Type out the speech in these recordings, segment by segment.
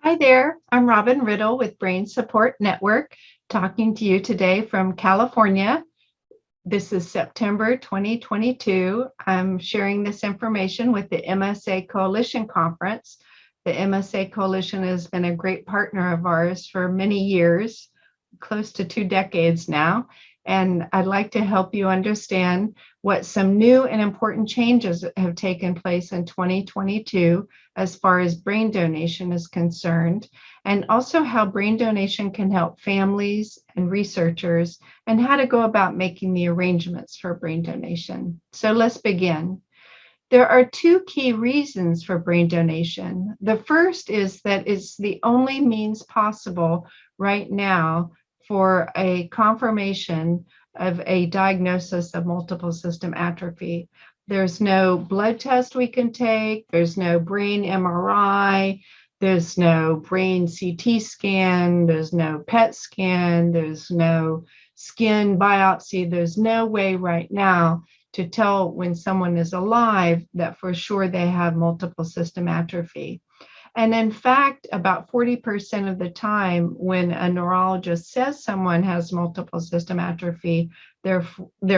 Hi there, I'm Robin Riddle with Brain Support Network, talking to you today from California. This is September 2022. I'm sharing this information with the MSA Coalition Conference. The MSA Coalition has been a great partner of ours for many years, close to 2 decades now. And I'd like to help you understand what some new and important changes have taken place in 2022 as far as brain donation is concerned, and also how brain donation can help families and researchers, and how to go about making the arrangements for brain donation. So let's begin. There are two key reasons for brain donation. The first is that it's the only means possible right now for a confirmation of a diagnosis of multiple system atrophy. There's no blood test we can take, there's no brain MRI, there's no brain CT scan, there's no PET scan, there's no skin biopsy. There's no way right now to tell when someone is alive that for sure they have multiple system atrophy. And in fact, about 40% of the time when a neurologist says someone has multiple system atrophy, they're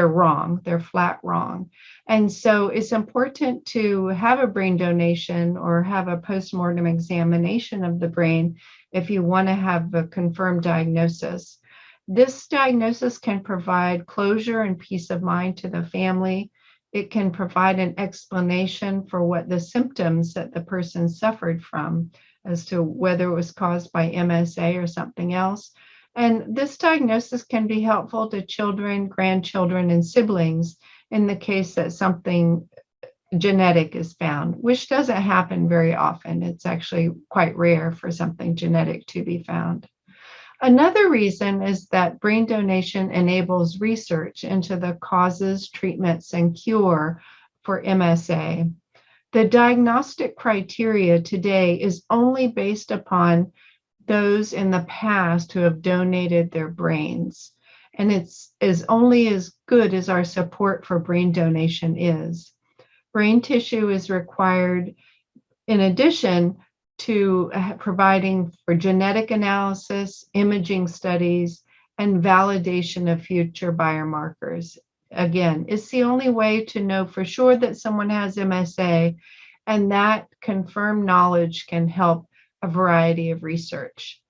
wrong, they're flat wrong. And so it's important to have a brain donation or have a postmortem examination of the brain if you want to have a confirmed diagnosis. This diagnosis can provide closure and peace of mind to the family. It can provide an explanation for what the symptoms that the person suffered from, as to whether it was caused by MSA or something else. And this diagnosis can be helpful to children, grandchildren, and siblings in the case that something genetic is found, which doesn't happen very often. It's actually quite rare for something genetic to be found. Another reason is that brain donation enables research into the causes, treatments, and cure for MSA. The diagnostic criteria today is only based upon those in the past who have donated their brains, and it's only as good as our support for brain donation is. Brain tissue is required in addition to providing for genetic analysis, imaging studies, and validation of future biomarkers. Again, it's the only way to know for sure that someone has MSA, and that confirmed knowledge can help a variety of research.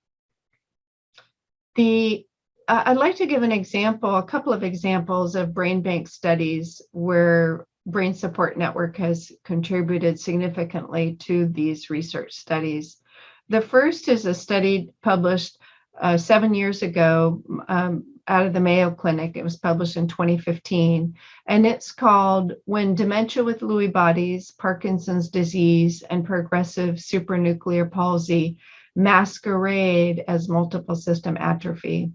I'd like to give a couple of examples of brain bank studies where Brain Support Network has contributed significantly to these research studies. The first is a study published 7 years ago out of the Mayo Clinic. It was published in 2015, and it's called When Dementia with Lewy Bodies, Parkinson's Disease, and Progressive Supranuclear Palsy Masquerade as Multiple System Atrophy.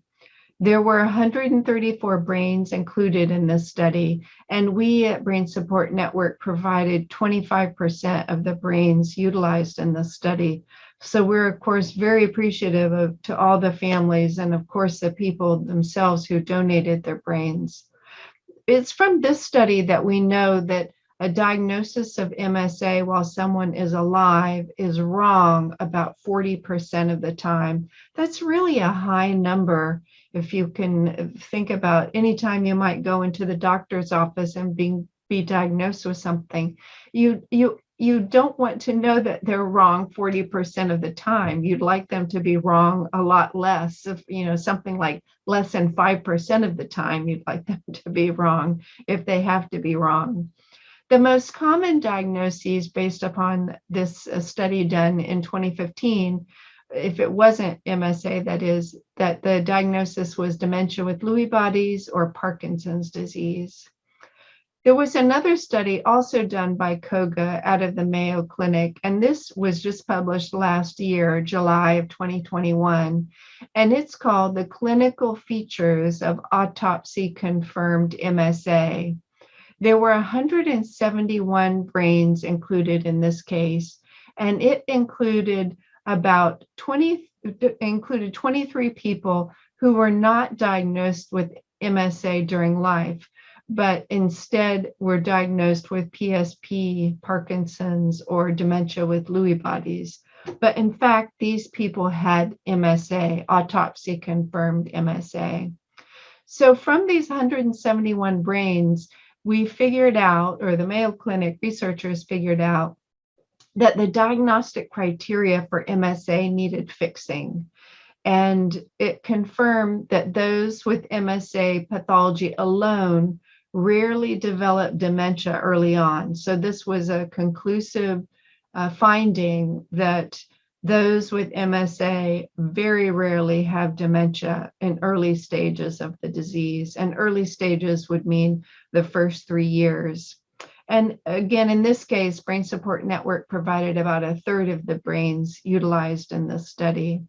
There were 134 brains included in this study, and we at Brain Support Network provided 25% of the brains utilized in this study. So we're, of course, very appreciative to all the families and, of course, the people themselves who donated their brains. It's from this study that we know that a diagnosis of MSA while someone is alive is wrong about 40% of the time. That's really a high number. If you can think about any time you might go into the doctor's office and be diagnosed with something, you don't want to know that they're wrong 40% of the time. You'd like them to be wrong a lot less. If something like less than 5% of the time, you'd like them to be wrong if they have to be wrong. The most common diagnoses based upon this study done in 2015, if it wasn't MSA, that is, that the diagnosis was dementia with Lewy bodies or Parkinson's disease. There was another study also done by Koga out of the Mayo Clinic, and this was just published last year, July of 2021, and it's called The Clinical Features of Autopsy-Confirmed MSA. There were 171 brains included in this case, and it included 23 people who were not diagnosed with MSA during life, but instead were diagnosed with PSP, Parkinson's, or dementia with Lewy bodies. But in fact, these people had MSA, autopsy confirmed MSA. So from these 171 brains, we figured out, or the Mayo Clinic researchers figured out, that the diagnostic criteria for MSA needed fixing. And it confirmed that those with MSA pathology alone rarely develop dementia early on. So this was a conclusive finding that those with MSA very rarely have dementia in early stages of the disease. And early stages would mean the first 3 years. And again, in this case, Brain Support Network provided about a third of the brains utilized in this study.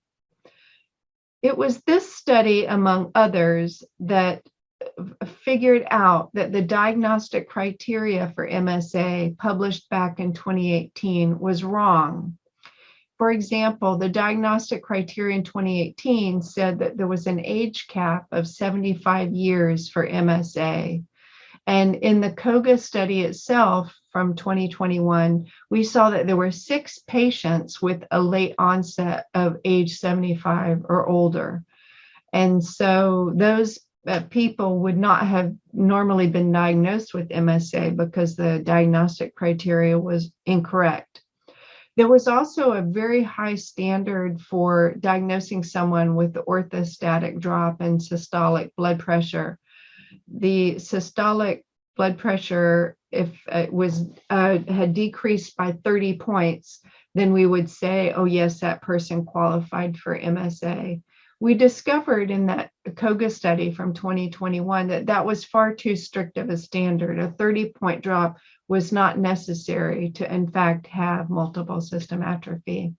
It was this study, among others, that figured out that the diagnostic criteria for MSA published back in 2018 was wrong. For example, the diagnostic criteria in 2018 said that there was an age cap of 75 years for MSA. And in the COGA study itself from 2021, we saw that there were 6 patients with a late onset of age 75 or older. And so those people would not have normally been diagnosed with MSA because the diagnostic criteria was incorrect. There was also a very high standard for diagnosing someone with orthostatic drop in systolic blood pressure. The systolic blood pressure, if it was had decreased by 30 points, then we would say, oh yes, that person qualified for MSA. We discovered in that COGA study from 2021 that that was far too strict of a standard. A 30-point drop was not necessary to, in fact, have multiple system atrophy.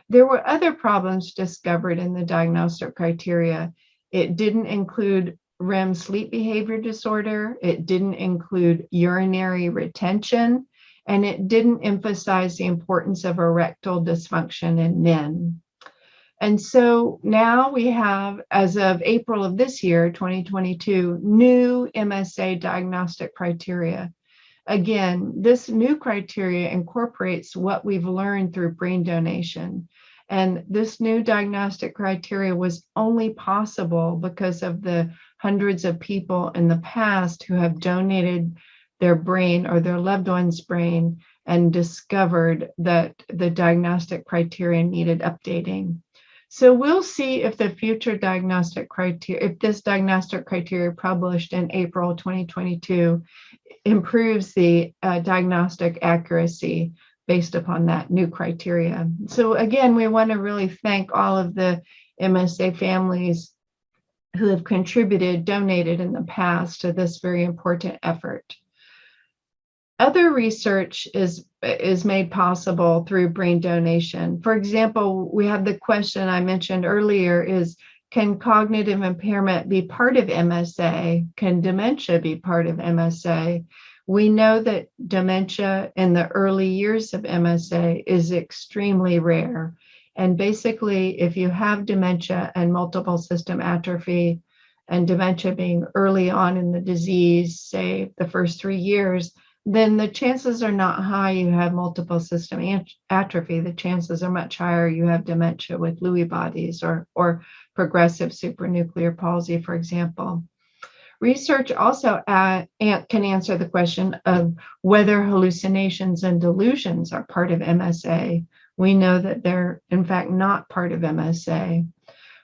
There were other problems discovered in the diagnostic criteria. It didn't include REM sleep behavior disorder, it didn't include urinary retention, and it didn't emphasize the importance of erectile dysfunction in men. And so now we have, as of April of this year, 2022, new MSA diagnostic criteria. Again, this new criteria incorporates what we've learned through brain donation. And this new diagnostic criteria was only possible because of the hundreds of people in the past who have donated their brain or their loved one's brain and discovered that the diagnostic criteria needed updating. So we'll see if the future diagnostic criteria, if this diagnostic criteria published in April 2022 improves the diagnostic accuracy based upon that new criteria. So again, we want to really thank all of the MSA families who have contributed, donated in the past to this very important effort. Other research is made possible through brain donation. For example, we have the question I mentioned earlier is, can cognitive impairment be part of MSA? Can dementia be part of MSA? We know that dementia in the early years of MSA is extremely rare. And basically, if you have dementia and multiple system atrophy, and dementia being early on in the disease, say the first 3 years, then the chances are not high you have multiple system atrophy. The chances are much higher you have dementia with Lewy bodies or progressive supranuclear palsy, for example. Research also can answer the question of whether hallucinations and delusions are part of MSA. We know that they're, in fact, not part of MSA.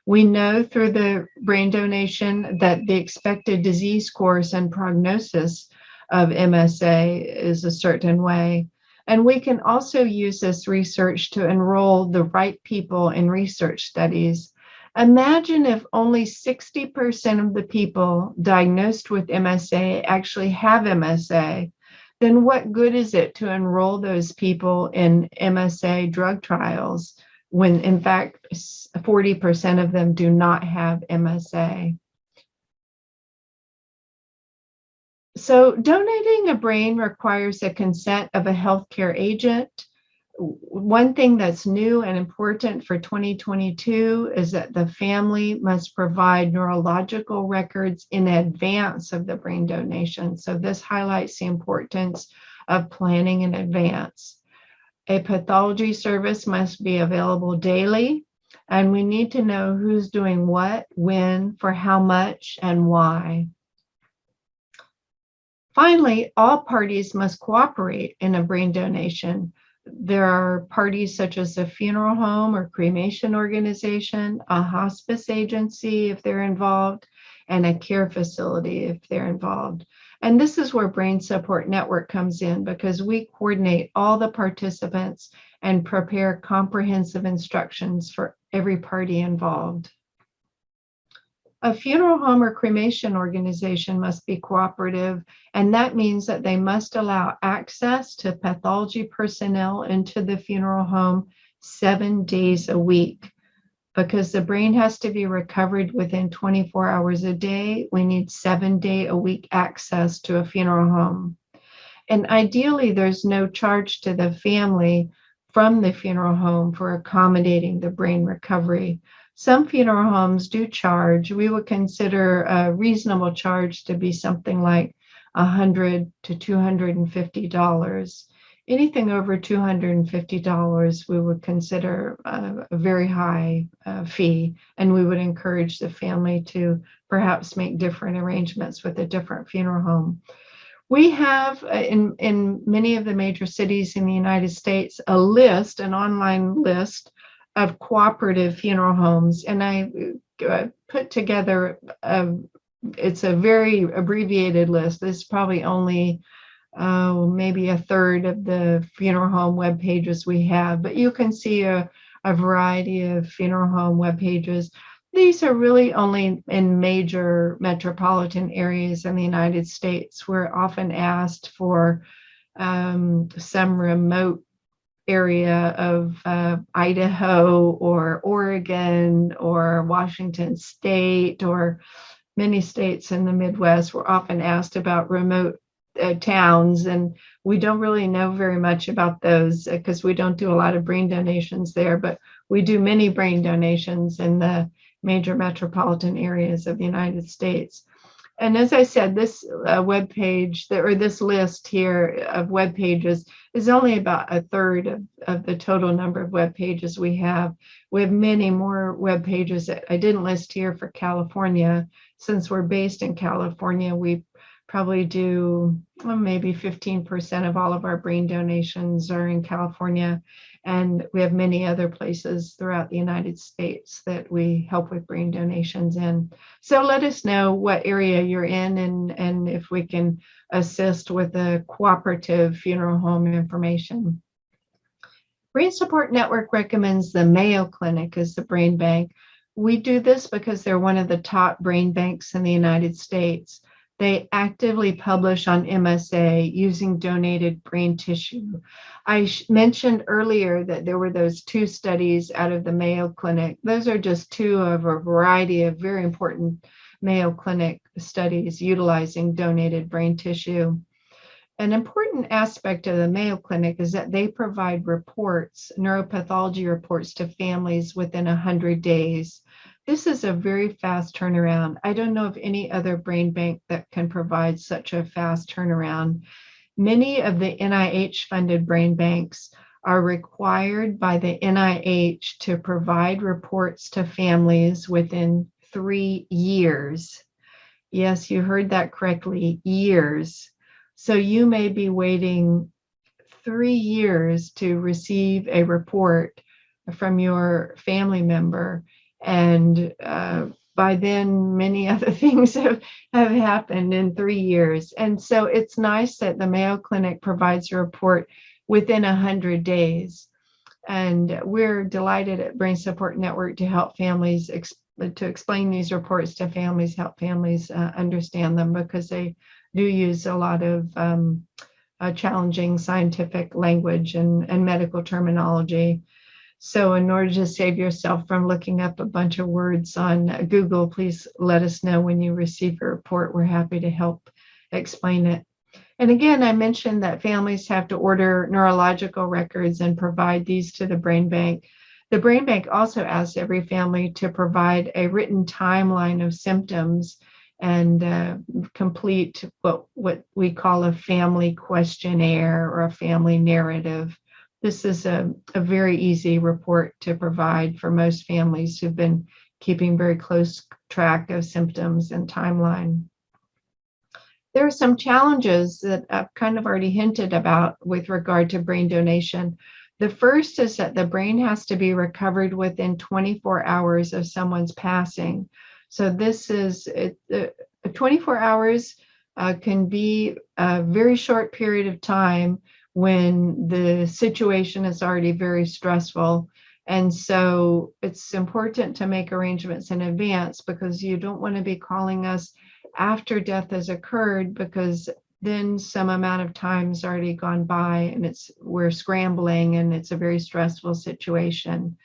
We know through the brain donation that the expected disease course and prognosis of MSA is a certain way. And we can also use this research to enroll the right people in research studies. Imagine if only 60% of the people diagnosed with MSA actually have MSA, then what good is it to enroll those people in MSA drug trials when in fact 40% of them do not have MSA? So donating a brain requires the consent of a healthcare agent. One thing that's new and important for 2022 is that the family must provide neurological records in advance of the brain donation. So this highlights the importance of planning in advance. A pathology service must be available daily, and we need to know who's doing what, when, for how much, and why. Finally, all parties must cooperate in a brain donation. There are parties such as a funeral home or cremation organization, a hospice agency if they're involved, and a care facility if they're involved. And this is where Brain Support Network comes in, because we coordinate all the participants and prepare comprehensive instructions for every party involved. A funeral home or cremation organization must be cooperative, and that means that they must allow access to pathology personnel into the funeral home 7 days a week. Because the brain has to be recovered within 24 hours a day, we need 7-day-a-week access to a funeral home. And ideally, there's no charge to the family from the funeral home for accommodating the brain recovery. Some funeral homes do charge. We would consider a reasonable charge to be something like $100 to $250. Anything over $250, we would consider a very high fee, and we would encourage the family to perhaps make different arrangements with a different funeral home. We have in many of the major cities in the United States an online list of cooperative funeral homes, and I put together it's a very abbreviated list. This is probably only maybe a third of the funeral home web pages we have, but you can see a variety of funeral home web pages. These are really only in major metropolitan areas in the United States. We're often asked for some remote area of Idaho or Oregon or Washington State, or many states in the Midwest. We're often asked about remote towns, and we don't really know very much about those because we don't do a lot of brain donations there, but we do many brain donations in the major metropolitan areas of the United States. And as I said, this web page, or this list here of web pages, is only about a third of the total number of web pages we have. We have many more web pages that I didn't list here for California. Since we're based in California, we probably do maybe 15% of all of our brain donations are in California. And we have many other places throughout the United States that we help with brain donations in. So let us know what area you're in, and if we can assist with a cooperative funeral home information. Brain Support Network recommends the Mayo Clinic as the brain bank. We do this because they're one of the top brain banks in the United States. They actively publish on MSA using donated brain tissue. I mentioned earlier that there were those 2 studies out of the Mayo Clinic. Those are just 2 of a variety of very important Mayo Clinic studies utilizing donated brain tissue. An important aspect of the Mayo Clinic is that they provide reports, neuropathology reports, to families within 100 days. This is a very fast turnaround. I don't know of any other brain bank that can provide such a fast turnaround. Many of the NIH-funded brain banks are required by the NIH to provide reports to families within 3 years. Yes, you heard that correctly, years. So you may be waiting 3 years to receive a report from your family member, and by then many other things have happened in 3 years. And so it's nice that the Mayo Clinic provides a report within 100 days. And we're delighted at Brain Support Network to help families to explain these reports to families, help families understand them, because they do use a lot of challenging scientific language and medical terminology. So in order to save yourself from looking up a bunch of words on Google, please let us know when you receive your report. We're happy to help explain it. And again, I mentioned that families have to order neurological records and provide these to the brain bank. The brain bank also asks every family to provide a written timeline of symptoms and complete what we call a family questionnaire or a family narrative. This is a very easy report to provide for most families who've been keeping very close track of symptoms and timeline. There are some challenges that I've kind of already hinted about with regard to brain donation. The first is that the brain has to be recovered within 24 hours of someone's passing. So this is 24 hours can be a very short period of time when the situation is already very stressful. And so it's important to make arrangements in advance, because you don't want to be calling us after death has occurred, because then some amount of time's already gone by and we're scrambling and it's a very stressful situation.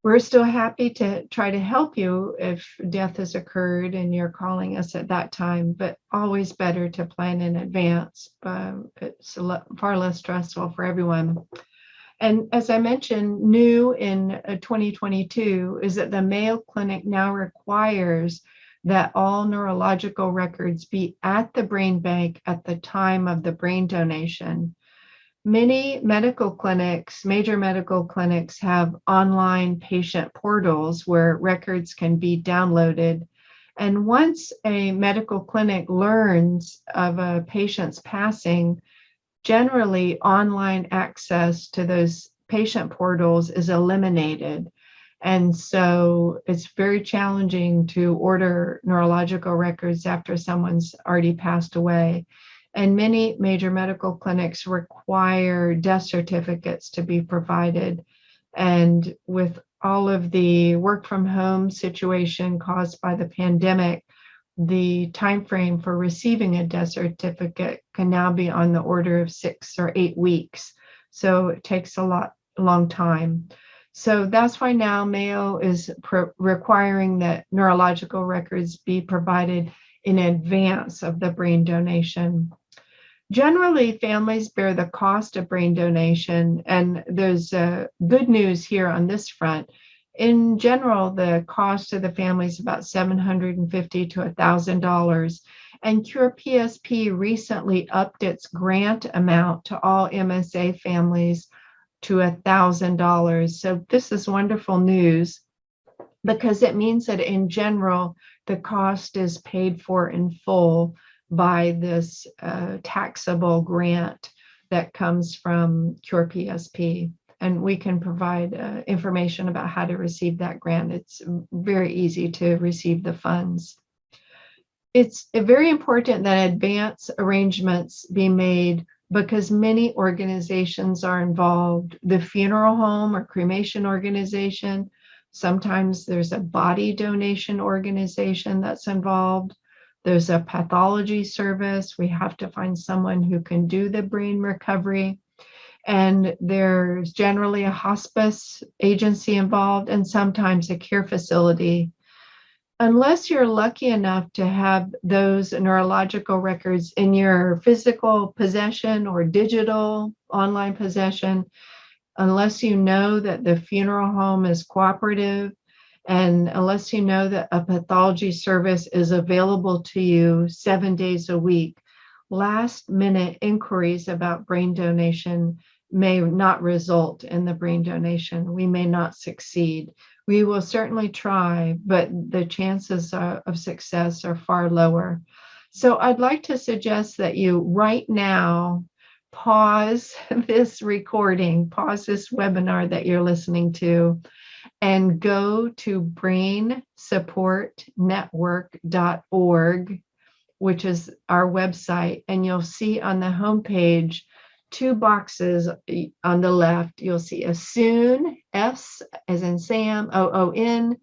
We're still happy to try to help you if death has occurred and you're calling us at that time, but always better to plan in advance. It's far less stressful for everyone. And as I mentioned, new in 2022 is that the Mayo Clinic now requires that all neurological records be at the brain bank at the time of the brain donation. Many medical clinics, major medical clinics, have online patient portals where records can be downloaded. And once a medical clinic learns of a patient's passing, generally online access to those patient portals is eliminated. And so it's very challenging to order neurological records after someone's already passed away. And many major medical clinics require death certificates to be provided. And with all of the work from home situation caused by the pandemic, the time frame for receiving a death certificate can now be on the order of 6 or 8 weeks. So it takes a long time. So that's why now Mayo is requiring that neurological records be provided in advance of the brain donation. Generally, families bear the cost of brain donation, and there's good news here on this front. In general, the cost of the family is about $750 to $1,000, and Cure PSP recently upped its grant amount to all MSA families to $1,000. So this is wonderful news, because it means that in general, the cost is paid for in full by this taxable grant that comes from Cure PSP. And we can provide information about how to receive that grant. It's very easy to receive the funds. It's very important that advance arrangements be made, because many organizations are involved. The funeral home or cremation organization, sometimes there's a body donation organization that's involved. There's a pathology service. We have to find someone who can do the brain recovery. And there's generally a hospice agency involved, and sometimes a care facility. Unless you're lucky enough to have those neurological records in your physical possession or digital online possession, unless you know that the funeral home is cooperative, and unless you know that a pathology service is available to you 7 days a week, last-minute inquiries about brain donation may not result in the brain donation. We may not succeed. We will certainly try, but the chances of success are far lower. So I'd like to suggest that you right now pause this recording, pause this webinar that you're listening to, and go to brainsupportnetwork.org, which is our website, and you'll see on the homepage 2 boxes on the left. You'll see a soon, S as in Sam, OON,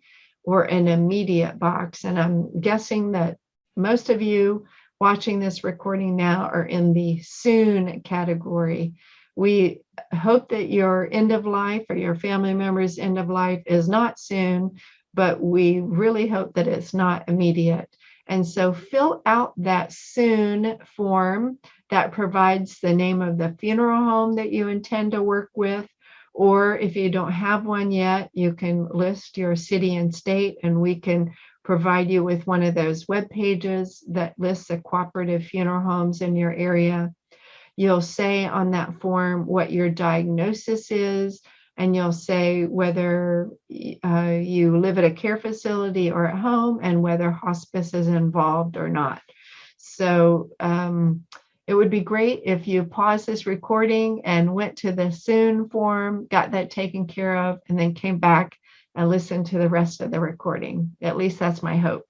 or an immediate box. And I'm guessing that most of you watching this recording now are in the soon category. We hope that your end of life or your family member's end of life is not soon, but we really hope that it's not immediate. And so fill out that soon form that provides the name of the funeral home that you intend to work with. Or if you don't have one yet, you can list your city and state, and we can provide you with one of those web pages that lists the cooperative funeral homes in your area. You'll say on that form what your diagnosis is, and you'll say whether you live at a care facility or at home and whether hospice is involved or not. So it would be great if you paused this recording and went to the soon form, got that taken care of, and then came back and listened to the rest of the recording. At least that's my hope.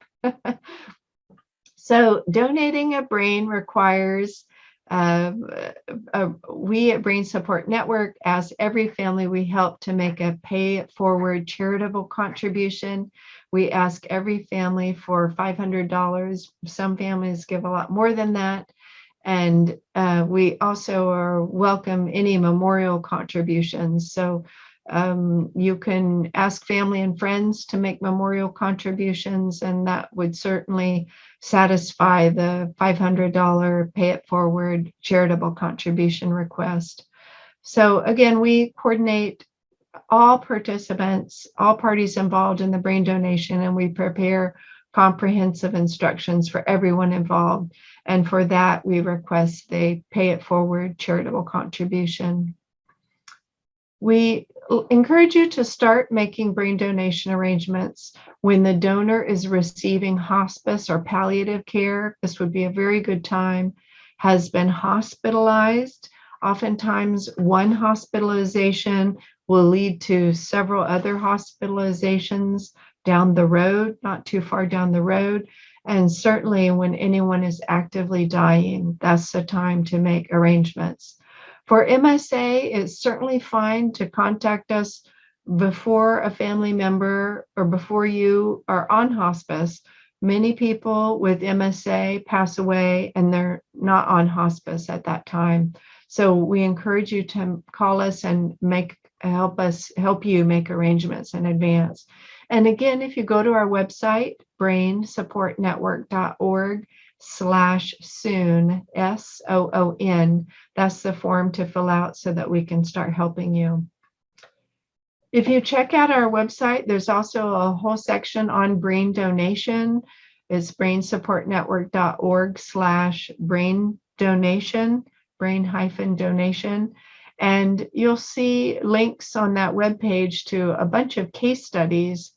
So donating a brain requires, we at Brain Support Network ask every family we help to make a pay it forward charitable contribution. We ask every family for $500. Some families give a lot more than that. And we also welcome any memorial contributions. So you can ask family and friends to make memorial contributions, and that would certainly satisfy the $500 pay it forward charitable contribution request. So again, we coordinate all participants, all parties involved in the brain donation, and we prepare comprehensive instructions for everyone involved. And for that, we request they pay it forward charitable contribution. We encourage you to start making brain donation arrangements when the donor is receiving hospice or palliative care. This would be a very good time. Has been hospitalized. Oftentimes, one hospitalization will lead to several other hospitalizations down the road, not too far down the road. And certainly when anyone is actively dying, that's the time to make arrangements. For MSA, it's certainly fine to contact us before a family member or before you are on hospice. Many people with MSA pass away and they're not on hospice at that time. So we encourage you to call us and help you make arrangements in advance. And again, if you go to our website, brainsupportnetwork.org/soon, SOON, that's the form to fill out so that we can start helping you. If you check out our website, there's also a whole section on brain donation. It's brainsupportnetwork.org/brain donation, brain-donation. And you'll see links on that webpage to a bunch of case studies.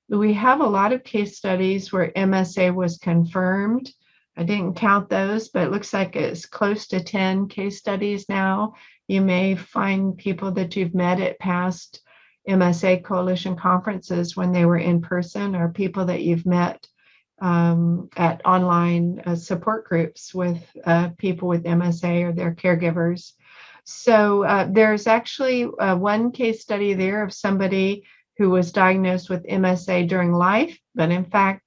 We have a lot of case studies where MSA was confirmed. I didn't count those, but it looks like it's close to 10 case studies now. You may find people that you've met at past MSA Coalition conferences when they were in person, or people that you've met at online support groups with people with MSA or their caregivers. So there's actually one case study there of somebody who was diagnosed with MSA during life, but in fact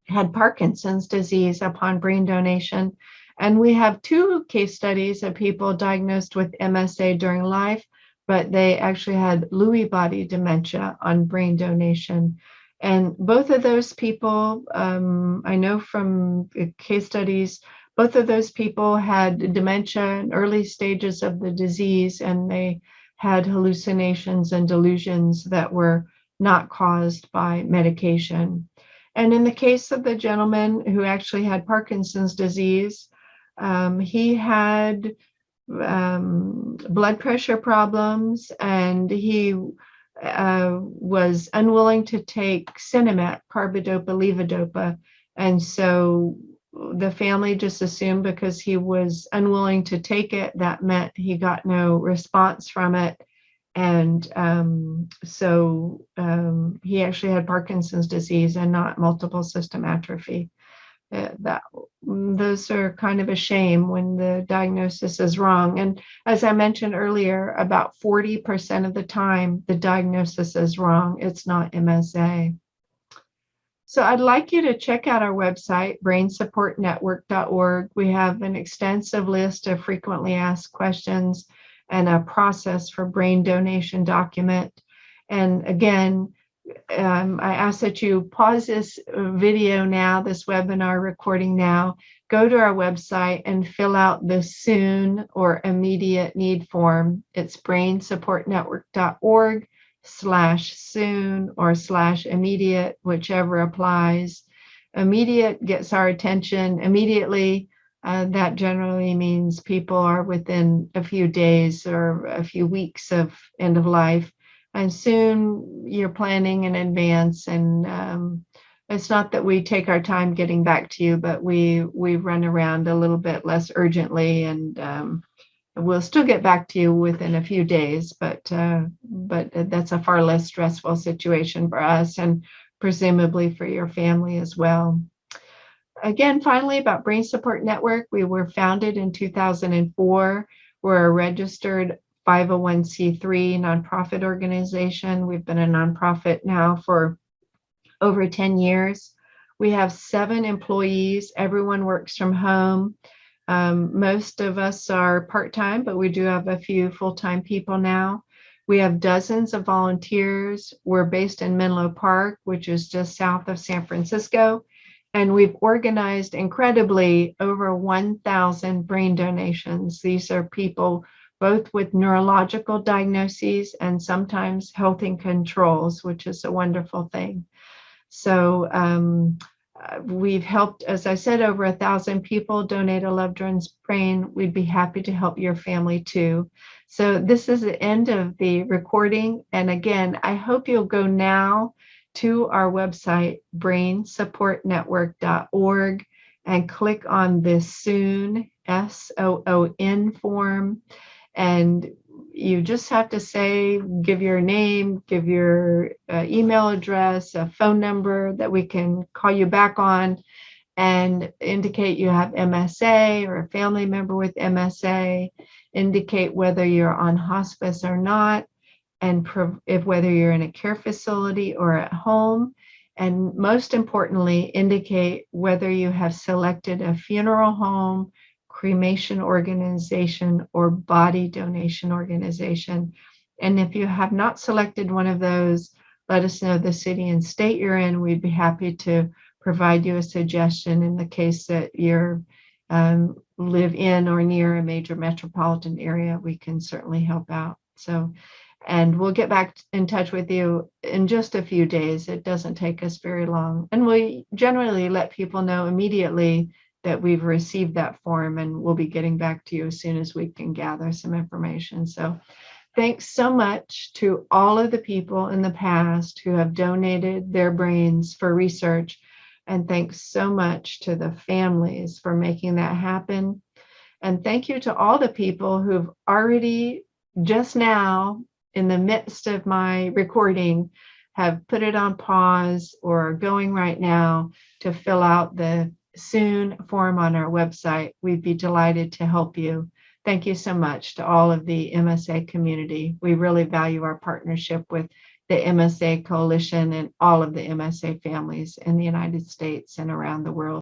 had Parkinson's disease upon brain donation. And we have two case studies of people diagnosed with MSA during life, but they actually had Lewy body dementia on brain donation. And both of those people, I know from case studies, both of those people had dementia in early stages of the disease, and they had hallucinations and delusions that were not caused by medication. And in the case of the gentleman who actually had Parkinson's disease, he had blood pressure problems, and he was unwilling to take Sinemet, carbidopa, levodopa. And so the family just assumed because he was unwilling to take it, that meant he got no response from it. And so he actually had Parkinson's disease and not multiple system atrophy. Those are kind of a shame when the diagnosis is wrong. And as I mentioned earlier, about 40% of the time, the diagnosis is wrong. It's not MSA. So I'd like you to check out our website, brainsupportnetwork.org. We have an extensive list of frequently asked questions and a process for brain donation document. And again, I ask that you pause this video now, this webinar recording now, go to our website and fill out the soon or immediate need form. It's brainsupportnetwork.org/soon or /immediate, whichever applies. Immediate gets our attention immediately. That generally means people are within a few days or a few weeks of end of life. And soon you're planning in advance. And it's not that we take our time getting back to you, but we run around a little bit less urgently, and we'll still get back to you within a few days. But that's a far less stressful situation for us, and presumably for your family as well. Again, finally, about Brain Support Network, we were founded in 2004. We're a registered 501c3 nonprofit organization. We've been a nonprofit now for over 10 years. We have 7 employees. Everyone works from home. Most of us are part-time, but we do have a few full-time people now. We have dozens of volunteers. We're based in Menlo Park, which is just south of San Francisco. And we've organized incredibly over 1,000 brain donations. These are people both with neurological diagnoses and sometimes health and controls, which is a wonderful thing. So we've helped, as I said, over 1,000 people donate a loved one's brain. We'd be happy to help your family too. So this is the end of the recording. And again, I hope you'll go now to our website, brainsupportnetwork.org, and click on this SOON, SOON form. And you just have to say, give your name, give your email address, a phone number that we can call you back on, and indicate you have MSA or a family member with MSA, indicate whether you're on hospice or not, and whether you're in a care facility or at home, and most importantly, indicate whether you have selected a funeral home, cremation organization, or body donation organization. And if you have not selected one of those, let us know the city and state you're in. We'd be happy to provide you a suggestion in the case that you're live in or near a major metropolitan area. We can certainly help out. And we'll get back in touch with you in just a few days. It doesn't take us very long. And we generally let people know immediately that we've received that form, and we'll be getting back to you as soon as we can gather some information. So thanks so much to all of the people in the past who have donated their brains for research. And thanks so much to the families for making that happen. And thank you to all the people who've already just now, in the midst of my recording, have put it on pause or are going right now to fill out the SOON form on our website. We'd be delighted to help you. Thank you so much to all of the MSA community. We really value our partnership with the MSA Coalition and all of the MSA families in the United States and around the world.